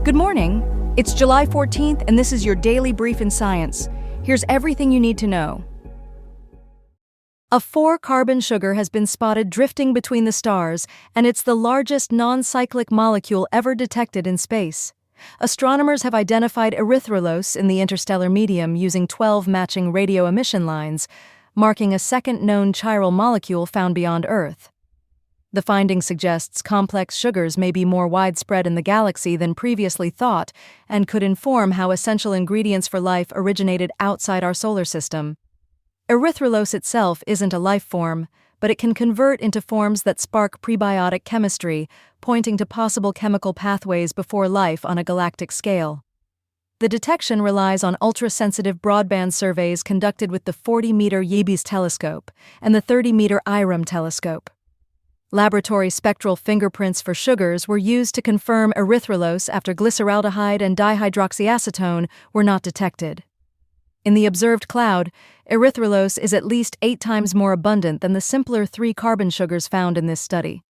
Good morning. It's July 14th, and this is your daily brief in science. Here's everything you need to know. A 4-carbon sugar has been spotted drifting between the stars, and it's the largest non-cyclic molecule ever detected in space. Astronomers have identified erythrulose in the interstellar medium using 12 matching radio emission lines, marking a second known chiral molecule found beyond Earth. The finding suggests complex sugars may be more widespread in the galaxy than previously thought and could inform how essential ingredients for life originated outside our solar system. Erythrulose itself isn't a life form, but it can convert into forms that spark prebiotic chemistry, pointing to possible chemical pathways before life on a galactic scale. The detection relies on ultra-sensitive broadband surveys conducted with the 40-meter Dimmest telescope and the 30-meter IRAM telescope. Laboratory spectral fingerprints for sugars were used to confirm erythrulose after glyceraldehyde and dihydroxyacetone were not detected. In the observed cloud, erythrulose is at least 8 times more abundant than the simpler 3-carbon sugars found in this study.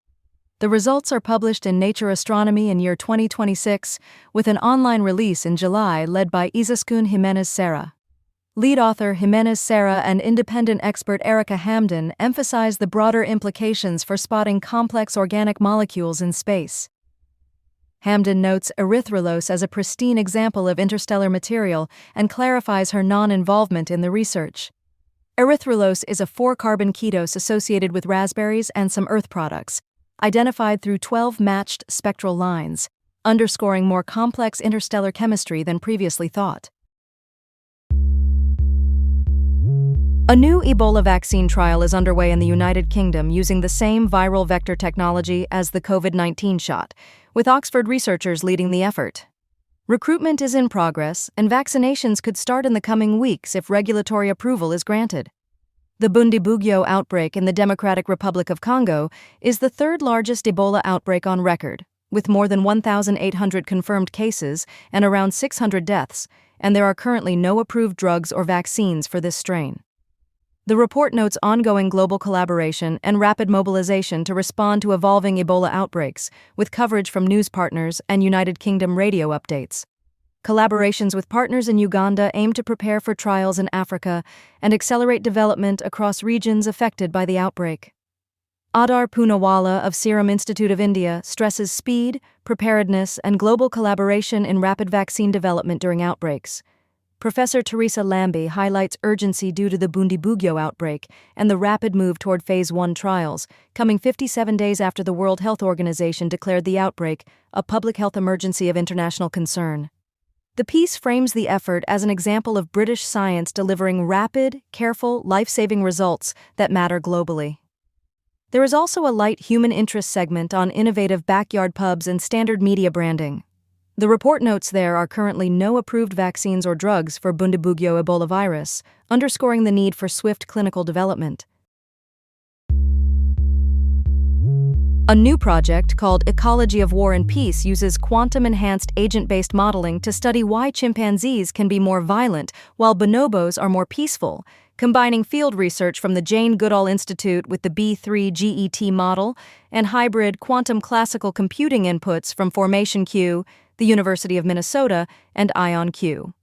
The results are published in Nature Astronomy in year 2026, with an online release in July led by Izaskun Jimenez Serra. Lead author Jimenez Serra and independent expert Erica Hamden emphasize the broader implications for spotting complex organic molecules in space. Hamden notes erythrulose as a pristine example of interstellar material and clarifies her non-involvement in the research. Erythrulose is a 4-carbon ketose associated with raspberries and some Earth products, identified through 12 matched spectral lines, underscoring more complex interstellar chemistry than previously thought. A new Ebola vaccine trial is underway in the United Kingdom using the same viral vector technology as the COVID-19 shot, with Oxford researchers leading the effort. Recruitment is in progress, and vaccinations could start in the coming weeks if regulatory approval is granted. The Bundibugyo outbreak in the Democratic Republic of Congo is the third largest Ebola outbreak on record, with more than 1,800 confirmed cases and around 600 deaths, and there are currently no approved drugs or vaccines for this strain. The report notes ongoing global collaboration and rapid mobilization to respond to evolving Ebola outbreaks, with coverage from news partners and United Kingdom radio updates. Collaborations with partners in Uganda aim to prepare for trials in Africa and accelerate development across regions affected by the outbreak. Adar Poonawalla of Serum Institute of India stresses speed, preparedness, and global collaboration in rapid vaccine development during outbreaks. Professor Teresa Lambie highlights urgency due to the Bundibugyo outbreak and the rapid move toward Phase 1 trials, coming 57 days after the World Health Organization declared the outbreak a public health emergency of international concern. The piece frames the effort as an example of British science delivering rapid, careful, life-saving results that matter globally. There is also a light human interest segment on innovative backyard pubs and standard media branding. The report notes there are currently no approved vaccines or drugs for Bundibugyo Ebola virus, underscoring the need for swift clinical development. A new project called Ecology of War and Peace uses quantum-enhanced agent-based modeling to study why chimpanzees can be more violent while bonobos are more peaceful, combining field research from the Jane Goodall Institute with the B3GET model and hybrid quantum classical computing inputs from Formation Q, the University of Minnesota, and IonQ.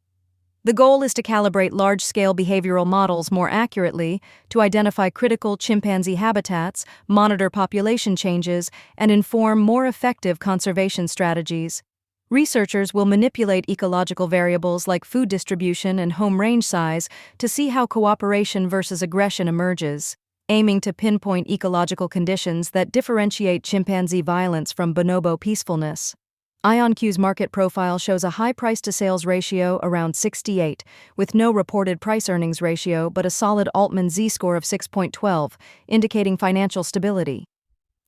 The goal is to calibrate large-scale behavioral models more accurately to identify critical chimpanzee habitats, monitor population changes, and inform more effective conservation strategies. Researchers will manipulate ecological variables like food distribution and home range size to see how cooperation versus aggression emerges, aiming to pinpoint ecological conditions that differentiate chimpanzee violence from bonobo peacefulness. IonQ's market profile shows a high price-to-sales ratio around 68, with no reported price-earnings ratio but a solid Altman Z-score of 6.12, indicating financial stability.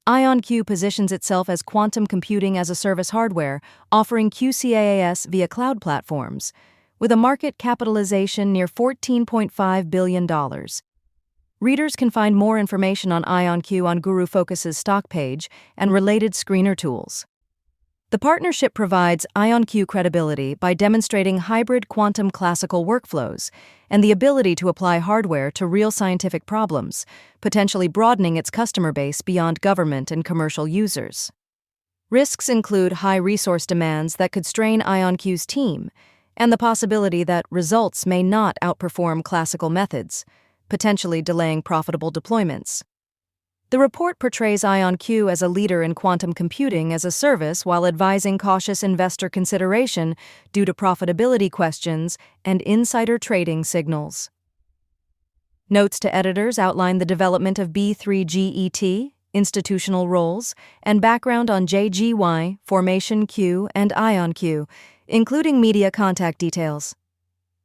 IonQ positions itself as quantum computing as a service hardware, offering QCaaS via cloud platforms, with a market capitalization near $14.5 billion. Readers can find more information on IonQ on Guru Focus's stock page and related screener tools. The partnership provides IonQ credibility by demonstrating hybrid quantum classical workflows and the ability to apply hardware to real scientific problems, potentially broadening its customer base beyond government and commercial users. Risks include high resource demands that could strain IonQ's team, and the possibility that results may not outperform classical methods, potentially delaying profitable deployments. The report portrays IonQ as a leader in quantum computing as a service while advising cautious investor consideration due to profitability questions and insider trading signals. Notes to editors outline the development of B3GET, institutional roles, and background on JGY, Formation Q, and IonQ, including media contact details.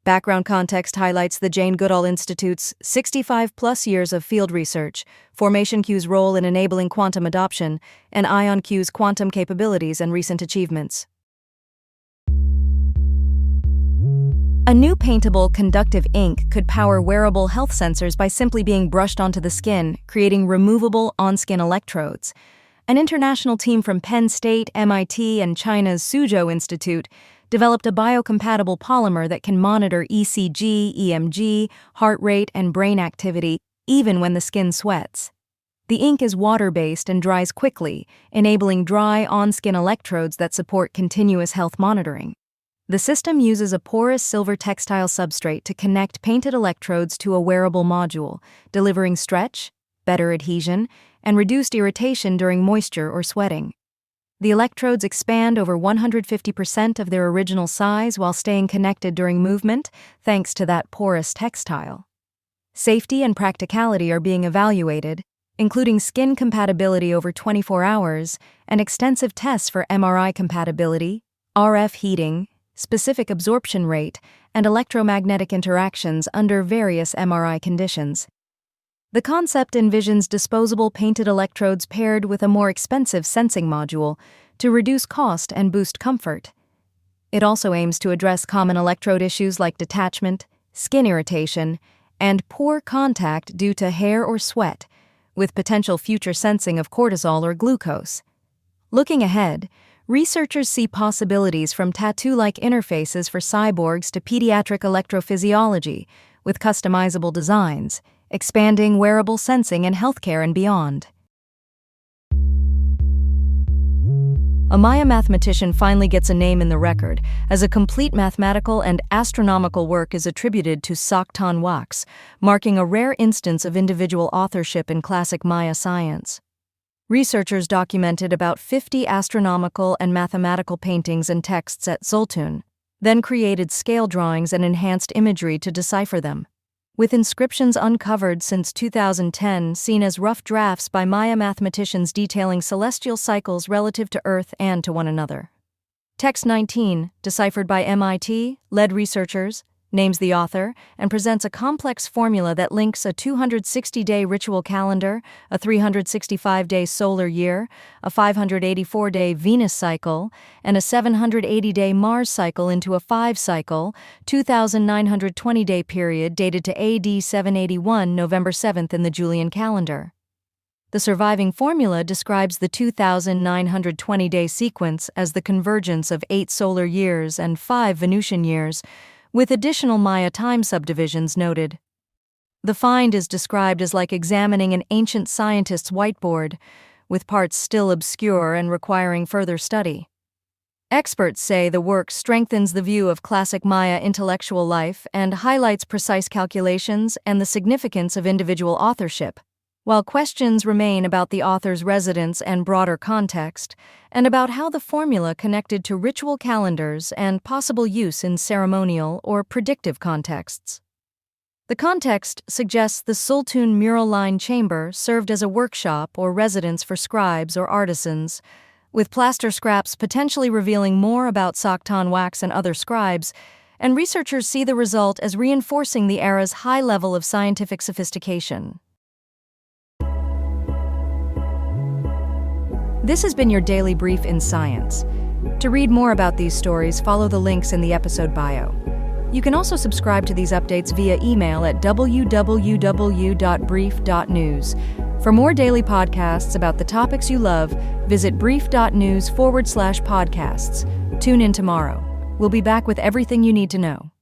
Background context highlights the Jane Goodall Institute's 65-plus years of field research, Formation Q's role in enabling quantum adoption, and IonQ's quantum capabilities and recent achievements. A new paintable conductive ink could power wearable health sensors by simply being brushed onto the skin, creating removable on-skin electrodes. An international team from Penn State, MIT, and China's Suzhou Institute developed a biocompatible polymer that can monitor ECG, EMG, heart rate, and brain activity, even when the skin sweats. The ink is water-based and dries quickly, enabling dry, on-skin electrodes that support continuous health monitoring. The system uses a porous silver textile substrate to connect painted electrodes to a wearable module, delivering stretch, better adhesion, and reduced irritation during moisture or sweating. The electrodes expand over 150% of their original size while staying connected during movement, thanks to that porous textile. Safety and practicality are being evaluated, including skin compatibility over 24 hours and extensive tests for MRI compatibility, RF heating, specific absorption rate, and electromagnetic interactions under various MRI conditions. The concept envisions disposable painted electrodes paired with a more expensive sensing module to reduce cost and boost comfort. It also aims to address common electrode issues like detachment, skin irritation, and poor contact due to hair or sweat, with potential future sensing of cortisol or glucose. Looking ahead, researchers see possibilities from tattoo-like interfaces for cyborgs to pediatric electrophysiology, with customizable designs, expanding wearable sensing in healthcare and beyond. A Maya mathematician finally gets a name in the record, as a complete mathematical and astronomical work is attributed to Soktan Wax, marking a rare instance of individual authorship in classic Maya science. Researchers documented about 50 astronomical and mathematical paintings and texts at Zoltun, then created scale drawings and enhanced imagery to decipher them. With inscriptions uncovered since 2010 seen as rough drafts by Maya mathematicians detailing celestial cycles relative to Earth and to one another. Text 19, deciphered by MIT, led researchers, names the author, and presents a complex formula that links a 260-day ritual calendar, a 365-day solar year, a 584-day Venus cycle, and a 780-day Mars cycle into a 5-cycle, 2,920-day period dated to AD 781, November 7th in the Julian calendar. The surviving formula describes the 2,920-day sequence as the convergence of 8 solar years and 5 Venusian years, with additional Maya time subdivisions noted. The find is described as like examining an ancient scientist's whiteboard, with parts still obscure and requiring further study. Experts say the work strengthens the view of classic Maya intellectual life and highlights precise calculations and the significance of individual authorship, while questions remain about the author's residence and broader context, and about how the formula connected to ritual calendars and possible use in ceremonial or predictive contexts. The context suggests the Zoltun mural line chamber served as a workshop or residence for scribes or artisans, with plaster scraps potentially revealing more about Soktan Wax and other scribes, and researchers see the result as reinforcing the era's high level of scientific sophistication. This has been your daily brief in science. To read more about these stories, follow the links in the episode bio. You can also subscribe to these updates via email at www.brief.news. For more daily podcasts about the topics you love, visit brief.news/podcasts. Tune in tomorrow. We'll be back with everything you need to know.